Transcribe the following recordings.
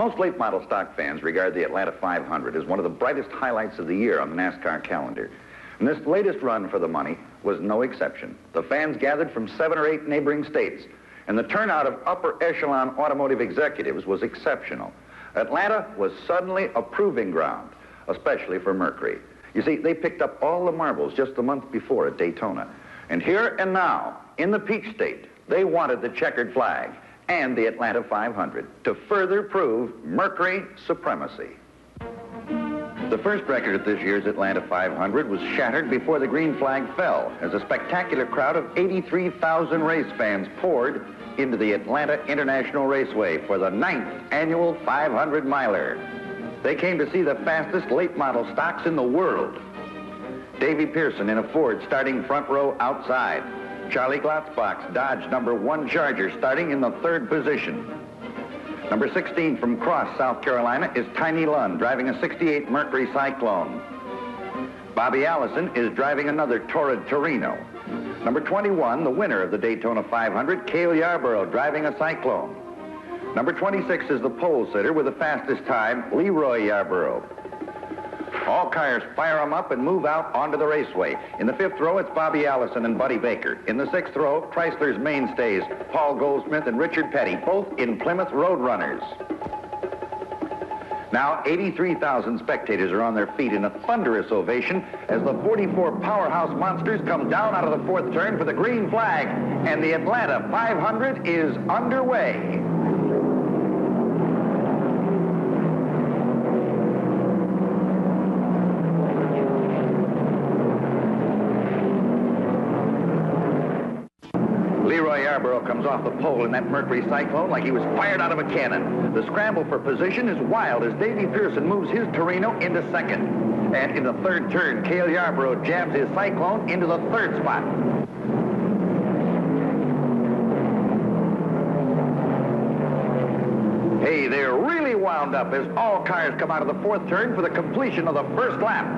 Most late model stock fans regard the Atlanta 500 as one of the brightest highlights of the year on the NASCAR calendar. And this latest run for the money was no exception. The fans gathered from 7 or 8 neighboring states, and the turnout of upper echelon automotive executives was exceptional. Atlanta was suddenly a proving ground, especially for Mercury. You see, they picked up all the marbles just the month before at Daytona. And here and now, in the Peach State, they wanted the checkered flag and the Atlanta 500 to further prove Mercury supremacy. The first record at this year's Atlanta 500 was shattered before the green flag fell as a spectacular crowd of 83,000 race fans poured into the Atlanta International Raceway for the 9th annual 500-miler. They came to see the fastest late model stocks in the world. Davy Pearson in a Ford starting front row outside. Charlie Glotzbach's Dodge number 1 Charger starting in the 3rd position. Number 16 from Cross, South Carolina is Tiny Lund driving a 68 Mercury Cyclone. Bobby Allison is driving another Torrid Torino. Number 21, the winner of the Daytona 500, Cale Yarborough driving a Cyclone. Number 26 is the pole sitter with the fastest time, Leroy Yarborough. All cars fire them up and move out onto the raceway. In the 5th row, it's Bobby Allison and Buddy Baker. In the 6th row, Chrysler's mainstays, Paul Goldsmith and Richard Petty, both in Plymouth Roadrunners. Now, 83,000 spectators are on their feet in a thunderous ovation as the 44 powerhouse monsters come down out of the 4th turn for the green flag, and the Atlanta 500 is underway. Leroy Yarborough comes off the pole in that Mercury Cyclone like he was fired out of a cannon. The scramble for position is wild as Davy Pearson moves his Torino into 2nd. And in the 3rd turn, Cale Yarborough jabs his Cyclone into the 3rd spot. Hey, they're really wound up as all cars come out of the 4th turn for the completion of the 1st lap.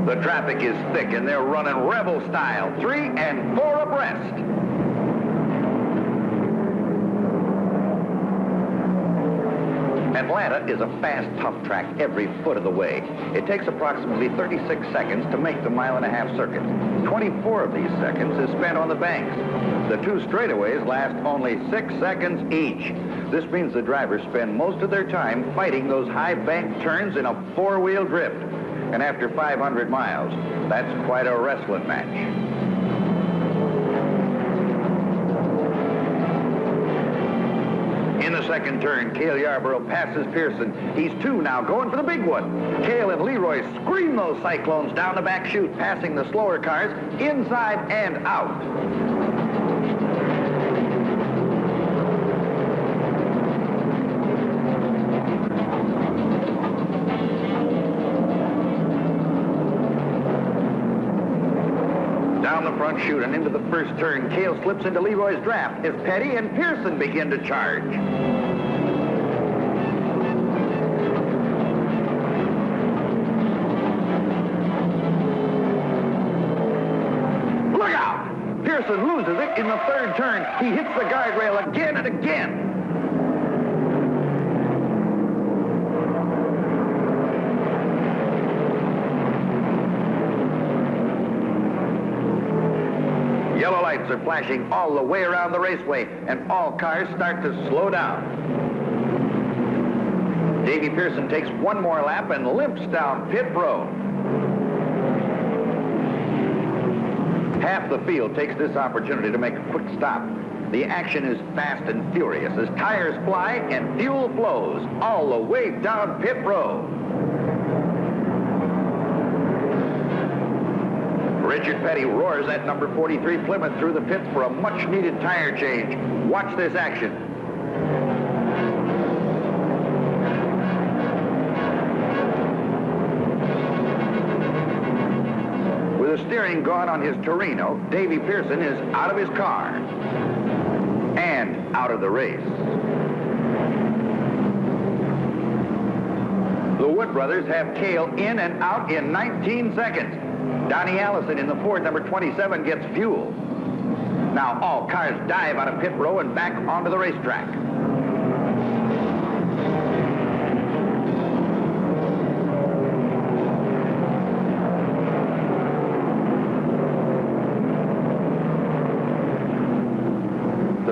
The traffic is thick and they're running rebel style, 3 and 4 abreast. Atlanta is a fast, tough track every foot of the way. It takes approximately 36 seconds to make the 1.5-mile circuit. 24 of these seconds is spent on the banks. The 2 straightaways last only 6 seconds each. This means the drivers spend most of their time fighting those high bank turns in a 4-wheel drift. And after 500 miles, that's quite a wrestling match. In the 2nd turn, Cale Yarborough passes Pearson. He's 2 now, going for the big one. Cale and Leroy scream those Cyclones down the back chute, passing the slower cars inside and out. Down the front chute and into the 1st turn, Cale slips into Leroy's draft as Petty and Pearson begin to charge. Look out! Pearson loses it in the 3rd turn. He hits the guardrail again and again. Yellow lights are flashing all the way around the raceway, and all cars start to slow down. Davy Pearson takes 1 more lap and limps down pit road. Half the field takes this opportunity to make a quick stop. The action is fast and furious as tires fly and fuel flows all the way down pit road. Richard Petty roars that number 43 Plymouth through the pits for a much-needed tire change. Watch this action. With the steering gone on his Torino, Davy Pearson is out of his car and out of the race. The Wood brothers have Cale in and out in 19 seconds. Donnie Allison in the Ford number 27 gets fuel. Now all cars dive out of pit row and back onto the racetrack.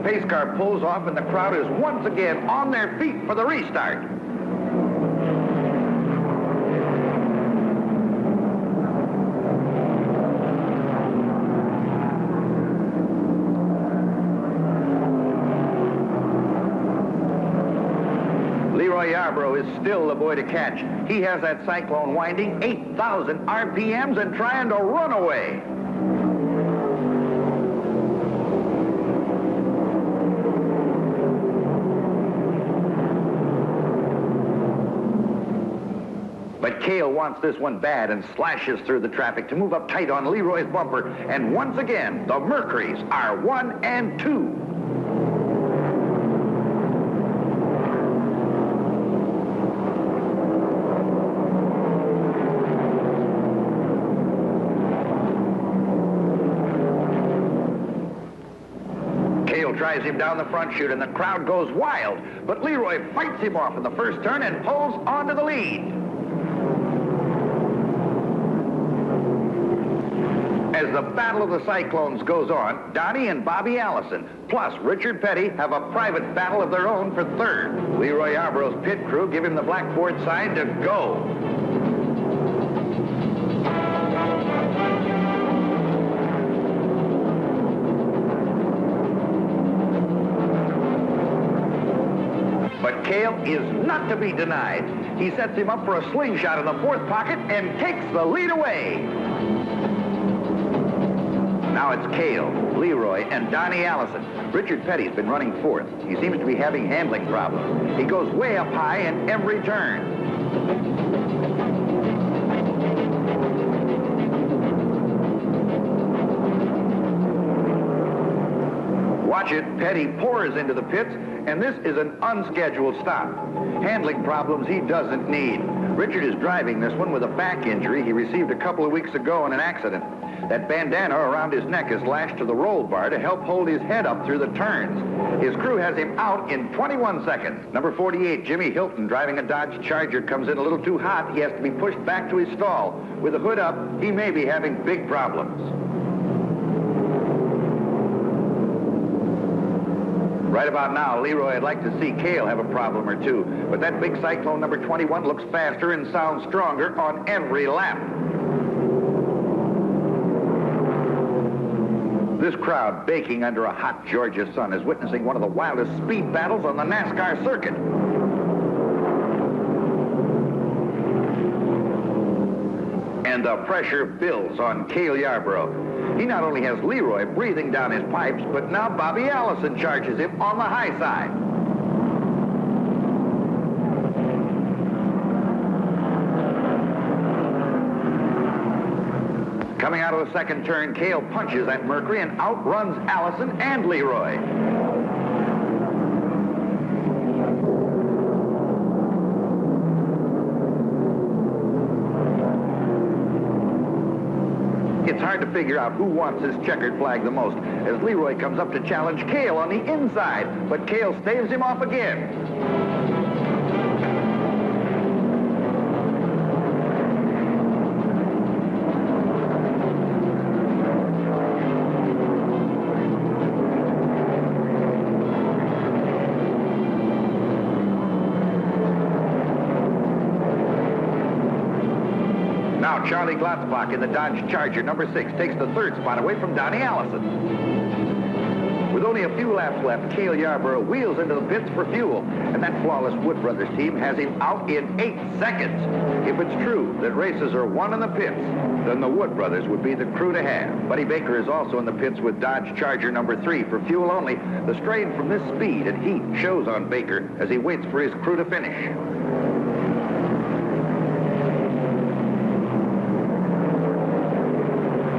pace car pulls off and the crowd is once again on their feet for the restart. Leroy Yarborough is still the boy to catch. He has that Cyclone winding 8,000 RPMs and trying to run away. But Cale wants this one bad and slashes through the traffic to move up tight on Leroy's bumper. And once again, the Mercuries are 1 and 2. Drives him down the front chute and the crowd goes wild, but Leroy fights him off in the first turn and pulls onto the lead. As the Battle of the Cyclones goes on, Donnie and Bobby Allison, plus Richard Petty, have a private battle of their own for third. Leroy Yarborough's pit crew give him the blackboard sign to go. But Cale is not to be denied. He sets him up for a slingshot in the fourth pocket and takes the lead away. Now it's Cale, Leroy, and Donnie Allison. Richard Petty's been running fourth. He seems to be having handling problems. He goes way up high in every turn. Watch it, Petty pours into the pits, and this is an unscheduled stop. Handling problems he doesn't need. Richard is driving this one with a back injury he received a couple of weeks ago in an accident. That bandana around his neck is lashed to the roll bar to help hold his head up through the turns. His crew has him out in 21 seconds. Number 48, Jimmy Hilton, driving a Dodge Charger, comes in a little too hot. He has to be pushed back to his stall. With the hood up, he may be having big problems. Right about now, Leroy would like to see Cale have a problem or two, but that big Cyclone number 21 looks faster and sounds stronger on every lap. This crowd, baking under a hot Georgia sun, is witnessing one of the wildest speed battles on the NASCAR circuit. And the pressure builds on Cale Yarborough. He not only has Leroy breathing down his pipes, but now Bobby Allison charges him on the high side. Coming out of the second turn, Cale punches at Mercury and outruns Allison and Leroy. It's hard to figure out who wants this checkered flag the most, as Leroy comes up to challenge Cale on the inside, but Cale staves him off again. Now Charlie Glotzbach in the Dodge Charger, number 6, takes the third spot away from Donnie Allison. With only a few laps left, Cale Yarborough wheels into the pits for fuel, and that flawless Wood Brothers team has him out in 8 seconds. If it's true that races are won in the pits, then the Wood Brothers would be the crew to have. Buddy Baker is also in the pits with Dodge Charger number 3 for fuel only. The strain from this speed and heat shows on Baker as he waits for his crew to finish.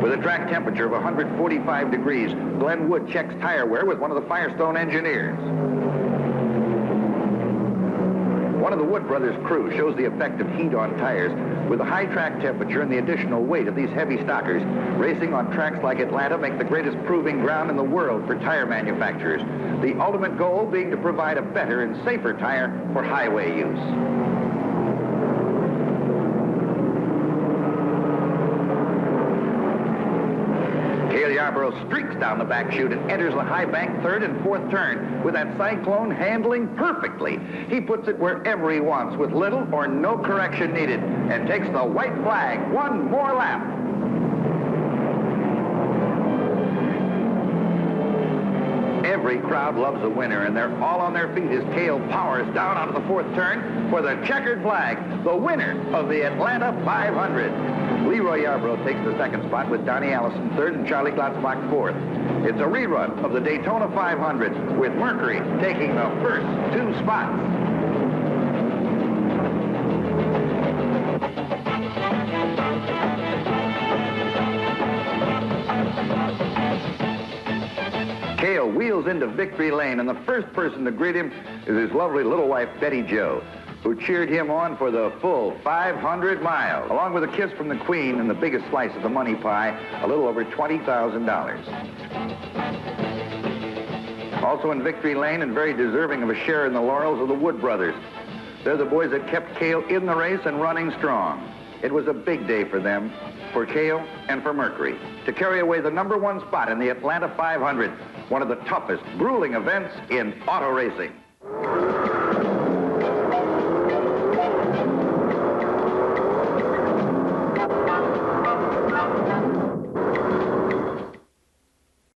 With a track temperature of 145 degrees, Glenn Wood checks tire wear with one of the Firestone engineers. One of the Wood Brothers crew shows the effect of heat on tires. With the high track temperature and the additional weight of these heavy stockers, racing on tracks like Atlanta make the greatest proving ground in the world for tire manufacturers. The ultimate goal being to provide a better and safer tire for highway use. Yarborough streaks down the back chute and enters the high bank third and fourth turn with that Cyclone handling perfectly. He puts it wherever he wants with little or no correction needed and takes the white flag. One more lap. Every crowd loves a winner, and they're all on their feet as Cale powers down onto the fourth turn for the checkered flag, the winner of the Atlanta 500. Leroy Yarborough takes the second spot with Donnie Allison third and Charlie Glotzbach fourth. It's a rerun of the Daytona 500 with Mercury taking the first two spots. Cale wheels into victory lane, and the first person to greet him is his lovely little wife, Betty Jo, who cheered him on for the full 500 miles, along with a kiss from the Queen and the biggest slice of the money pie, a little over $20,000. Also in victory lane and very deserving of a share in the laurels are the Wood brothers. They're the boys that kept Cale in the race and running strong. It was a big day for them, for Cale and for Mercury, to carry away the #1 spot in the Atlanta 500, one of the toughest, grueling events in auto racing.